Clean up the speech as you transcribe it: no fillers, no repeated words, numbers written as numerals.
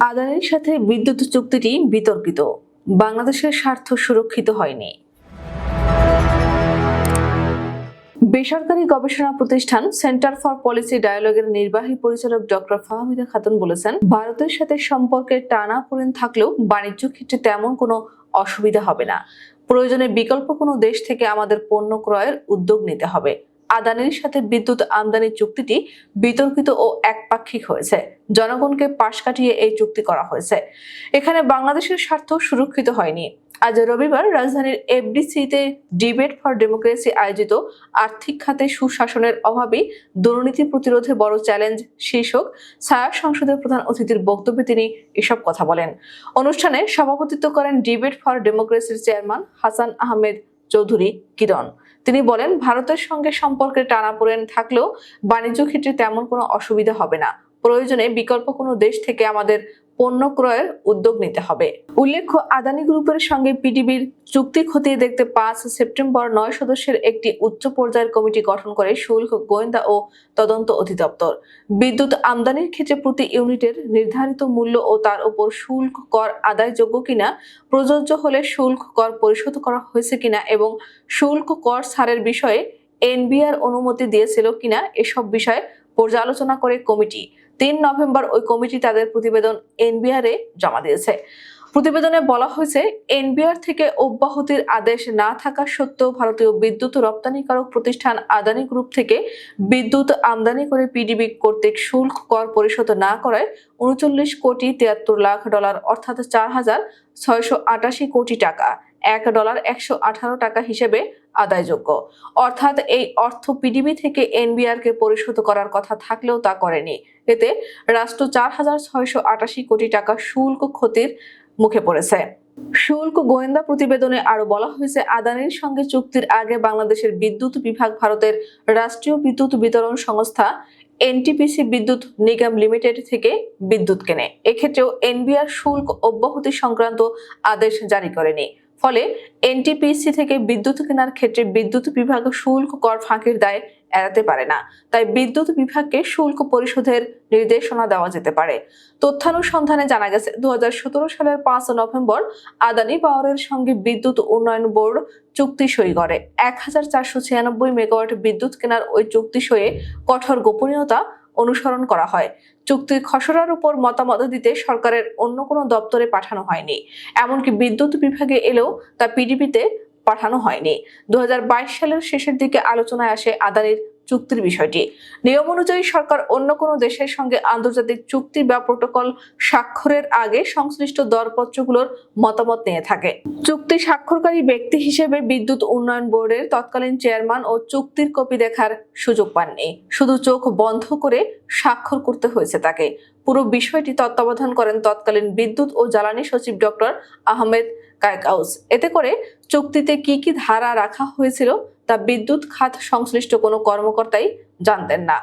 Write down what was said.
আদানির সাথে বিদ্যুৎ চুক্তিটি বিতর্কিত, বাংলাদেশের স্বার্থ সুরক্ষিত হয়নি। বেসরকারি গবেষণা প্রতিষ্ঠান সেন্টার ফর পলিসি ডায়ালগের নির্বাহী পরিচালক ডক্টর ফাহমিদা খাতুন বলেছেন, ভারতের সাথে সম্পর্কের টানাপোড়েন থাকলেও বাণিজ্য ক্ষেত্রে তেমন কোনো অসুবিধা হবে না। প্রয়োজনে বিকল্প কোনো দেশ থেকে আমাদের পণ্য ক্রয়ের উদ্যোগ নিতে হবে। আদানির সাথে বিদ্যুৎ আমদানি চুক্তিটি বিতর্কিত ও একপাক্ষিক হয়েছে। জনগণকে পাশ কাটিয়ে এই চুক্তি করা হয়েছে। এখানে বাংলাদেশের স্বার্থ সুরক্ষিত হয়নি। আজ রবিবার রাজধানীর এফডিসিতে ডিবেট ফর ডেমোক্রেসি আয়োজিত আর্থিক খাতে সুশাসনের অভাবই দুর্নীতি প্রতিরোধে বড় চ্যালেঞ্জ শীর্ষক ছায়া সংসদের প্রধান অতিথির বক্তব্যে তিনি এসব কথা বলেন। অনুষ্ঠানে সভাপতিত্ব করেন ডিবেট ফর ডেমোক্রেসির চেয়ারম্যান হাসান আহমেদ চৌধুরী কিরণ। তিনি বলেন, ভারতের সঙ্গে সম্পর্কের টানাপোড়েন থাকলেও বাণিজ্য ক্ষেত্রে তেমন কোনো অসুবিধা হবে না। প্রয়োজনে বিকল্প কোনো দেশ থেকে আমাদের পণ্য ক্রয়ের উদ্যোগ নিতে হবে। উল্লেখ্য, আদানি গ্রুপের সঙ্গে পিডিবির চুক্তি খতিয়ে দেখতে 5 সেপ্টেম্বর 9 সদস্যের একটি উচ্চ পর্যায়ের কমিটি গঠন করে শুল্ক, গোয়েন্দা ও তদন্ত অধিদপ্তর। বিদ্যুৎ আমদানির ক্ষেত্রে প্রতি ইউনিটের নির্ধারিত মূল্য ও তার উপর শুল্ক কর আদায়যোগ্য কিনা, প্রযোজ্য হলে শুল্ক কর পরিশোধ করা হয়েছে কিনা এবং শুল্ক কর ছাড়ের বিষয়ে এনবিআর অনুমতি দিয়েছিল কিনা এসব বিষয়ে পর্যালোচনা করে কমিটি 3 নভেম্বর ওই কমিটি তাদের প্রতিবেদন এনবিআর এ জমা দিয়েছে। প্রতিবেদনে বলা হয়েছে, এনবিআর থেকে অব্যাহতির আদেশ না থাকা সত্ত্বেও ভারতীয় বিদ্যুৎ রপ্তানিকারক প্রতিষ্ঠান আদানি গ্রুপ থেকে বিদ্যুৎ আমদানি করে পিডিবি কর্তৃক শুল্ক কর পরিশোধ না করায় 39 কোটি 73 লাখ ডলার অর্থাৎ 4,688 কোটি টাকা $1.118 হিসেবে আদায়যোগ্য। অর্থাৎ এই অর্থ পিডিবি থেকে এনবিআর কে পরিশোধ করার কথা থাকলেও তা করেনি। এতে রাষ্ট্র 4,688 কোটি টাকা শুল্ক ক্ষতির মুখে পড়েছে। শুল্ক গোয়েন্দা প্রতিবেদনে আরো বলা হয়েছে, আদানির সঙ্গে চুক্তির আগে বাংলাদেশের বিদ্যুৎ বিভাগ ভারতের রাষ্ট্রীয় বিদ্যুৎ বিতরণ সংস্থা এনটিপিসি বিদ্যুৎ নিগম লিমিটেড থেকে বিদ্যুৎ কেনে। এক্ষেত্রেও এনবিআর শুল্ক অব্যাহতি সংক্রান্ত আদেশ জারি করেনি। ফলে এনটিপিসি থেকে বিদ্যুৎ কেনার ক্ষেত্রে বিদ্যুৎ বিভাগ শুল্ক কর ফাঁকির দায় এড়াতে পারে না। তাই বিদ্যুৎ বিভাগকে শুল্ক পরিশোধের নির্দেশনা দেওয়া যেতে পারে। তথ্যানুসন্ধানে জানা গেছে, 2017 সালের 5 নভেম্বর আদানি পাওয়ারের সঙ্গে বিদ্যুৎ উন্নয়ন বোর্ড চুক্তি সই করে। 1496 মেগাওয়াট বিদ্যুৎ কেনার ওই চুক্তি সইয়ে কঠোর গোপনীয়তা অনুসরণ করা হয়। চুক্তির খসড়ার উপর মতামত দিতে সরকারের অন্য কোনো দপ্তরে পাঠানো হয়নি। এমনকি বিদ্যুৎ বিভাগে এলেও তা পিডিবিতে পাঠানো হয়নি। 2022 সালের শেষের দিকে আলোচনায় আসে আদানির চুক্তির বিষয়টি। নিয়ম অনুযায়ী সরকার অন্য কোনো দেশের সঙ্গে আন্তর্জাতিক চুক্তি বা প্রটোকল স্বাক্ষরের আগে সংশ্লিষ্ট দরপত্রগুলোর মতামত নিয়ে থাকে। চুক্তি স্বাক্ষরকারী ব্যক্তি হিসেবে বিদ্যুৎ উন্নয়ন বোর্ডের তৎকালীন চেয়ারম্যান ও চুক্তির কপি দেখার সুযোগ পাননি। শুধু চোখ বন্ধ করে স্বাক্ষর করতে হয়েছে তাকে। পুরো বিষয়টি তত্ত্বাবধান করেন তৎকালীন বিদ্যুৎ ও জ্বালানি সচিব ডক্টর আহমেদ কায়কাউস। এতে করে চুক্তিতে কি কি ধারা রাখা হয়েছিল তা বিদ্যুৎ খাত সংশ্লিষ্ট কোনো কর্মকর্তাই জানতেন না।